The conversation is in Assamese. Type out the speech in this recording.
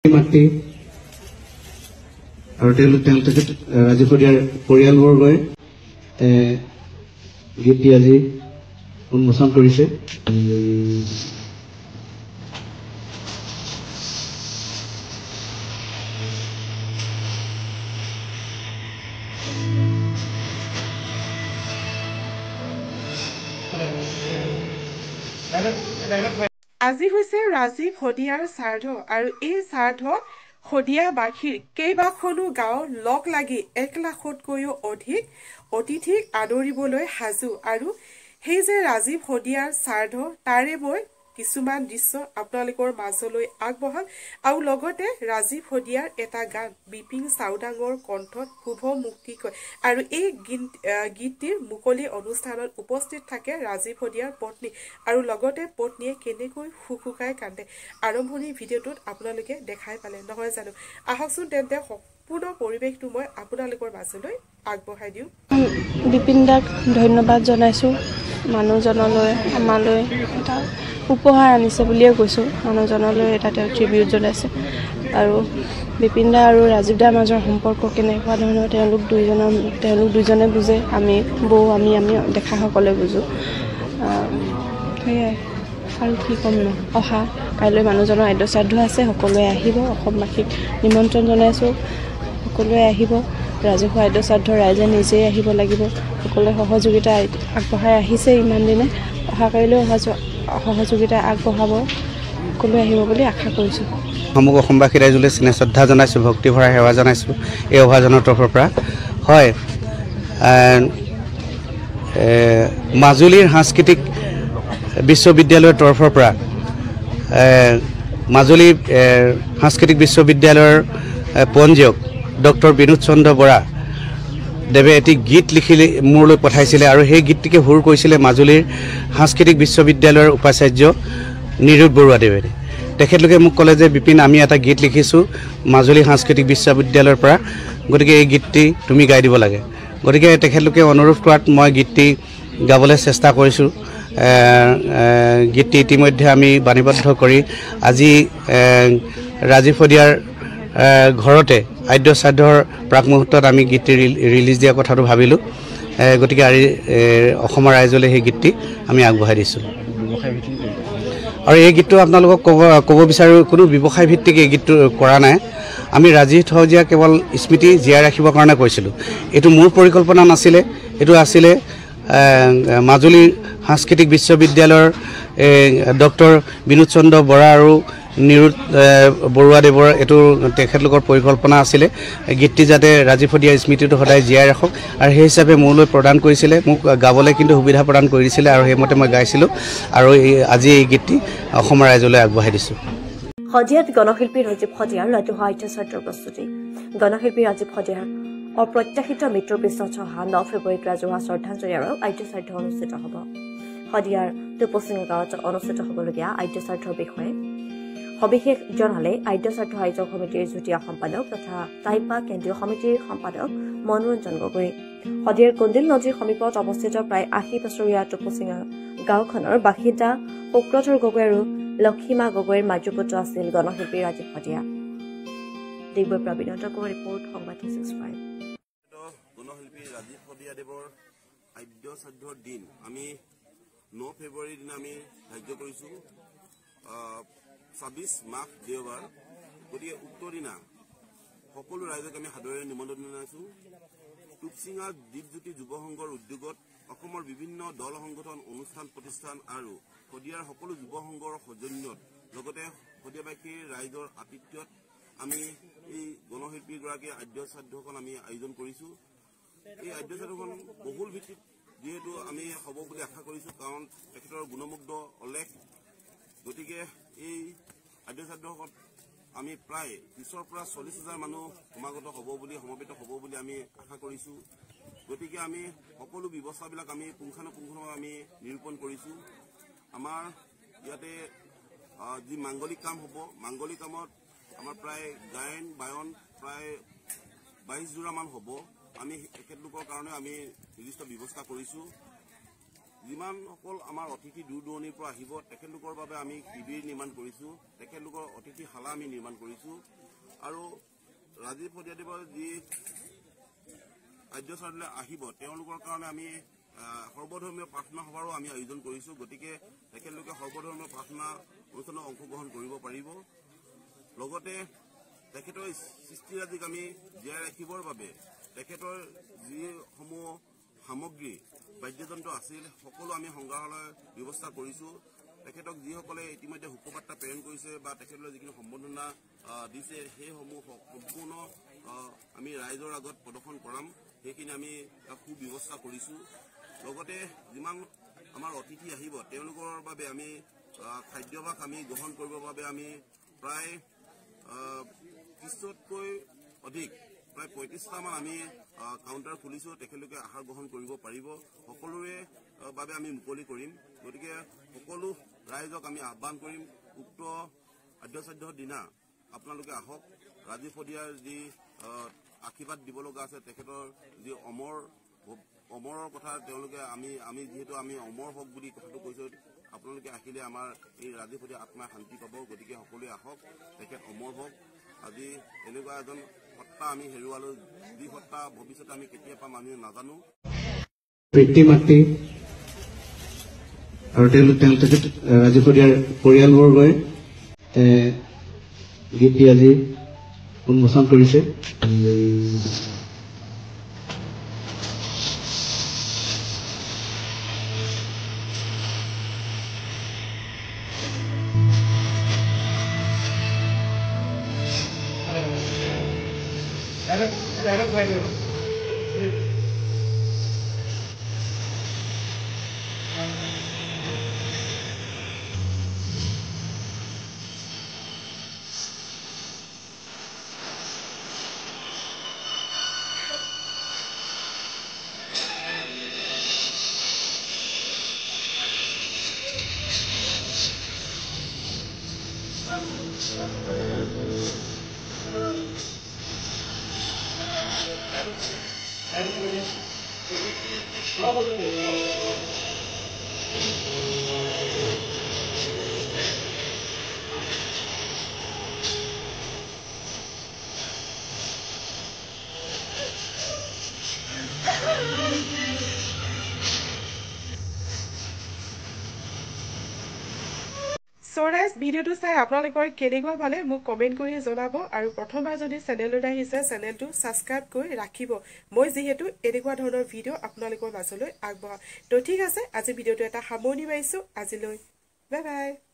মাতৃ আৰু তেওঁলোকে ৰাজীৱ শদিয়াৰ পৰিয়ালবৰ্গই গীতটি আজি উন্মোচন কৰিছে। আজি হৈছে ৰাজীৱ শদিয়াৰ শ্ৰাদ্ধ আৰু এই শ্ৰাদ্ধত শদিয়াবাসীৰ কেইবাখনো গাঁও লগ লাগি 1 লাখতকৈও অধিক অতিথিক আদৰিবলৈ সাজু। আৰু সেই যে ৰাজীৱ শদিয়াৰ শ্ৰাদ্ধ তাৰে মই কিছুমান দৃশ্য আপোনালোকৰ মাজলৈ আগবঢ়াম আৰু লগতে ৰাজীৱ শদিয়াৰ এটা গান বিপিন চাওডাঙৰ কণ্ঠত শুভ মুক্তিকৈ আৰু এই গীতটিৰ মুকলি অনুষ্ঠানত উপস্থিত থাকে ৰাজীৱ শদিয়াৰ পত্নী আৰু লগতে পত্নীয়ে কেনেকৈ হুকুকাই কান্দে। আৰম্ভণিৰ ভিডিঅ'টোত আপোনালোকে দেখাই পালে নহয় জানো। আহকচোন তেন্তে সম্পূৰ্ণ পৰিৱেশটো মই আপোনালোকৰ মাজলৈ আগবঢ়াই দিওঁ। বিপিন দাক ধন্যবাদ জনাইছোঁ। মানুহজনলৈ আমালৈ এটা উপহাৰ আনিছে বুলিয়ে কৈছোঁ। মানুহজনলৈ এটা তেওঁ ট্ৰিবিউট জনাইছে। আৰু বিপিন দা আৰু ৰাজীৱ দাৰ মাজৰ সম্পৰ্ক কেনেকুৱা ধৰণৰ তেওঁলোক দুজনে বুজে, আমি দেখাসকলে বুজোঁ। সেয়াই আৰু কি ক'ম ন। অহা কাইলৈ মানুহজনৰ আদ্য শ্ৰাদ্ধ আছে, সকলোৱে আহিব। অসমবাসীক নিমন্ত্ৰণ জনাইছোঁ, সকলোৱে আহিব। ৰাজহুৱা আদ্য শ্ৰাদ্ধ ৰাইজে নিজেই আহিব লাগিব। সকলোৱে সহযোগিতা আগবঢ়াই আহিছে ইমান দিনে, অহা কাইলৈ সহযোগিতা আগবঢ়াব, সকলোৱে আহিব বুলি আশা কৰিছোঁ। সমগ্ৰ অসমবাসী ৰাইজলৈ স্নেহ শ্ৰদ্ধা জনাইছোঁ, ভক্তি ভৰা সেৱা জনাইছোঁ এই অভাজনৰ তৰফৰ পৰা। হয়, মাজুলীৰ সাংস্কৃতিক বিশ্ববিদ্যালয়ৰ তৰফৰ পৰা মাজুলী সাংস্কৃতিক বিশ্ববিদ্যালয়ৰ পঞ্জীয়ক ডক্টৰ বিনোদ চন্দ্ৰ বৰা দেৱে এটি গীত লিখি মোৰলৈ পঠাইছিলে আৰু সেই গীতটিকে সুৰ কৰিছিলে মাজুলীৰ সাংস্কৃতিক বিশ্ববিদ্যালয়ৰ উপাচাৰ্য নিৰুদ বৰুৱাদেৱে। তেখেতলোকে মোক ক'লে যে বিপিন, আমি এটা গীত লিখিছোঁ মাজুলী সাংস্কৃতিক বিশ্ববিদ্যালয়ৰ পৰা, গতিকে এই গীতটি তুমি গাই দিব লাগে। গতিকে তেখেতলোকে অনুৰোধ কৰাত মই গীতটি গাবলৈ চেষ্টা কৰিছোঁ। গীতটি ইতিমধ্যে আমি বাণীবদ্ধ কৰি আজি ৰাজীৱ শদিয়াৰ ঘৰতে আদ্য শ্ৰাদ্ধৰ প্ৰাক মুহূৰ্তত আমি গীতটি ৰিলিজ দিয়াৰ কথাটো ভাবিলোঁ। গতিকে অসমৰ ৰাইজলৈ সেই গীতটি আমি আগবঢ়াই দিছোঁ। আৰু এই গীতটো আপোনালোকক ক'ব বিচাৰোঁ, কোনো ব্যৱসায় ভিত্তিক এই গীতটো কৰা নাই। আমি ৰাজীৱ শদিয়া কেৱল স্মৃতি জীয়াই ৰাখিবৰ কাৰণে কৈছিলোঁ। এইটো মোৰ পৰিকল্পনা নাছিলে, এইটো আছিলে মাজুলী সাংস্কৃতিক বিশ্ববিদ্যালয়ৰ ডক্টৰ বিনোদ চন্দ্ৰ বৰা আৰু নিৰুদ বৰুৱাদেৱৰ এইটো তেখেতলোকৰ পৰিকল্পনা আছিলে। গীতটি যাতে ৰাজীৱ শদিয়াৰ স্মৃতিটো সদায় জীয়াই ৰাখক আৰু সেই হিচাপে মোলৈ প্ৰদান কৰিছিলে। মোক গাবলৈ কিন্তু সুবিধা প্ৰদান কৰি দিছিলে আৰু সেইমতে মই গাইছিলোঁ আৰু আজি এই গীতটি অসমৰ ৰাইজলৈ আগবঢ়াই দিছোঁ। শদিয়াত গণশিল্পী ৰাজীৱ শদিয়াৰ ৰাজহুৱা আদ্য শ্ৰাদ্ধৰ প্ৰস্তুতি। গণশিল্পী ৰাজীৱ শদিয়াৰ অপ্ৰত্যাশিত মৃত্যুৰ পিছত অহা 9 ফেব্ৰুৱাৰীত ৰাজহুৱা শ্ৰদ্ধাঞ্জলি আৰু আদ্য শ্ৰাদ্ধ অনুষ্ঠিত হ'ব। শদিয়াৰ টুপচিঙা গাঁৱত অনুষ্ঠিত হ'বলগীয়া আদ্য শ্ৰাদ্ধৰ বিষয়ে সবিশেষ জনালে আদ্য শ্ৰাদ্ধ আয়োজক সমিতিৰ যুটীয়া সম্পাদক তথা টাইপা কেন্দ্ৰীয় সমিতিৰ সম্পাদক মনোৰঞ্জন গগৈ। শদিয়াৰ কন্দিল নদীৰ সমীপত অৱস্থিত প্ৰায় 80 বছৰীয়া টুপচিঙা গাঁওখনৰ বাসিন্দা শুক্ৰধৰ গগৈ আৰু লক্ষীমা গগৈৰ মাতৃপুত্ৰ আছিল গণশিল্পী ৰাজীৱ শদিয়া। ডিগবৈৰ পৰা বিনোদ গগৈৰ ৰিপৰ্ট, সংবাদ 365। গণশিল্পী ৰাজীৱ শদিয়াদেৱৰ আদ্য শ্ৰাদ্ধৰ দিন আমি 9 ফেব্ৰুৱাৰীৰ দিনা আমি ধাৰ্য কৰিছোঁ, 26 মাঘ দেওবাৰ। গতিকে উক্ত দিনা সকলো ৰাইজক আমি সাদৰেৰে নিমন্ত্ৰণ জনাইছোঁ। টুপচিঙা দ্বীপজ্যোতি যুৱ সংঘৰ উদ্যোগত অসমৰ বিভিন্ন দল সংগঠন, অনুষ্ঠান প্ৰতিষ্ঠান আৰু শদিয়াৰ সকলো যুৱ সংঘৰ সৌজন্যত লগতে শদিয়াবাসীৰ ৰাইজৰ আতিথ্যত আমি এই গণশিল্পীগৰাকীৰ আদ্য শ্ৰাদ্ধখন আমি আয়োজন কৰিছোঁ। এই আদ্য শ্ৰাদ্ধখন বহুল ভিত্তিত যিহেতু আমি হ'ব বুলি আশা কৰিছোঁ, কাৰণ তেখেতৰ গুণমুগ্ধ অলেখ। গতিকে এই আদ্য শ্ৰাদ্ধখন আমি প্ৰায় 30ৰ পৰা 40,000 মানুহ সমাগত হ'ব বুলি, সমবেত হ'ব বুলি আমি আশা কৰিছোঁ। গতিকে আমি সকলো ব্যৱস্থাবিলাক আমি পুংখানুপুংখভাৱে আমি নিৰূপণ কৰিছোঁ। আমাৰ ইয়াতে যি মাংগলিক কাম হ'ব, মাংগলিক কামত আমাৰ প্ৰায় গায়ন বায়ন প্ৰায় 22 যোৰামান হ'ব। আমি তেখেতলোকৰ কাৰণে আমি নিৰ্দিষ্ট ব্যৱস্থা কৰিছোঁ। যিমানসকল আমাৰ অতিথি দূৰ দূৰণিৰ পৰা আহিব তেখেতলোকৰ বাবে আমি শিবিৰ নিৰ্মাণ কৰিছোঁ, তেখেতলোকৰ অতিথিশালা আমি নিৰ্মাণ কৰিছোঁ আৰু ৰাজীৱ শদিয়াদেৱৰ যি আদ্য চাৰ্ডলৈ আহিব তেওঁলোকৰ কাৰণে আমি সৰ্বধৰ্মীয় প্ৰাৰ্থনা সভাৰো আমি আয়োজন কৰিছোঁ। গতিকে তেখেতলোকে সৰ্বধৰ্মীয় প্ৰাৰ্থনা অনুষ্ঠানত অংশগ্ৰহণ কৰিব পাৰিব। লগতে তেখেতৰ সৃষ্টিৰাজিক আমি জীয়াই ৰাখিবৰ বাবে তেখেতৰ যিসমূহ সামগ্ৰী বাদ্যযন্ত্ৰ আছিল সকলো আমি সংগ্ৰহালয়ৰ ব্যৱস্থা কৰিছোঁ। তেখেতক যিসকলে ইতিমধ্যে শোকবাৰ্তা প্ৰেৰণ কৰিছে বা তেখেতলৈ যিখিনি সম্বৰ্ধনা দিছে সেইসমূহ সম্পূৰ্ণ আমি ৰাইজৰ আগত প্ৰদৰ্শন কৰাম, সেইখিনি আমি সুব্যৱস্থা কৰিছোঁ। লগতে যিমান আমাৰ অতিথি আহিব তেওঁলোকৰ বাবে আমি খাদ্যাভাস আমি গ্ৰহণ কৰিবৰ বাবে আমি প্ৰায় 30তকৈ অধিক প্ৰায় 35টামান আমি কাউণ্টাৰ খুলিছোঁ। তেখেতলোকে আহাৰ গ্ৰহণ কৰিব পাৰিব, সকলোৰে বাবে আমি মুকলি কৰিম। গতিকে সকলো ৰাইজক আমি আহ্বান কৰিম, উক্ত আদ্যশ্ৰাদ্ধৰ দিনা আপোনালোকে আহক। ৰাজীৱ শদিয়াৰ যি আশীৰ্বাদ দিব লগা আছে, তেখেতৰ যি অমৰৰ কথা তেওঁলোকে আমি যিহেতু আমি অমৰ হওক বুলি কথাটো কৈছোঁ, আপোনালোকে আহিলে আমাৰ এই ৰাজীৱ শদিয়াৰ আত্মাই শান্তি পাব। গতিকে সকলোৱে আহক, তেখেত অমৰ হওক। আজি এনেকুৱা এজন সত্তা আমি হেৰুৱালোঁ, যি সত্তা ভৱিষ্যতে আমি কেতিয়া পাম আমি নাজানো। পিতৃ মাতৃ আৰু তেখেত ৰাজীৱ শদিয়াৰ পৰিয়ালবৰ্গই গীতটি আজি উন্মোচন কৰিছে। ৰাইজ ভিডিঅ'টো চাই আপোনালোকৰ কেনেকুৱা পালে মোক কমেণ্ট কৰি জনাব আৰু প্ৰথমবাৰ যদি চেনেললৈ আহিছে চেনেলটো ছাবস্ক্ৰাইব কৰি ৰাখিব, মই যিহেতু এনেকুৱা ধৰণৰ ভিডিঅ' আপোনালোকৰ মাজলৈ আগবঢ়াওঁ। তো ঠিক আছে, আজি ভিডিঅ'টো এটা সামৰণি মাৰিছোঁ। আজিলৈ বাই বাই।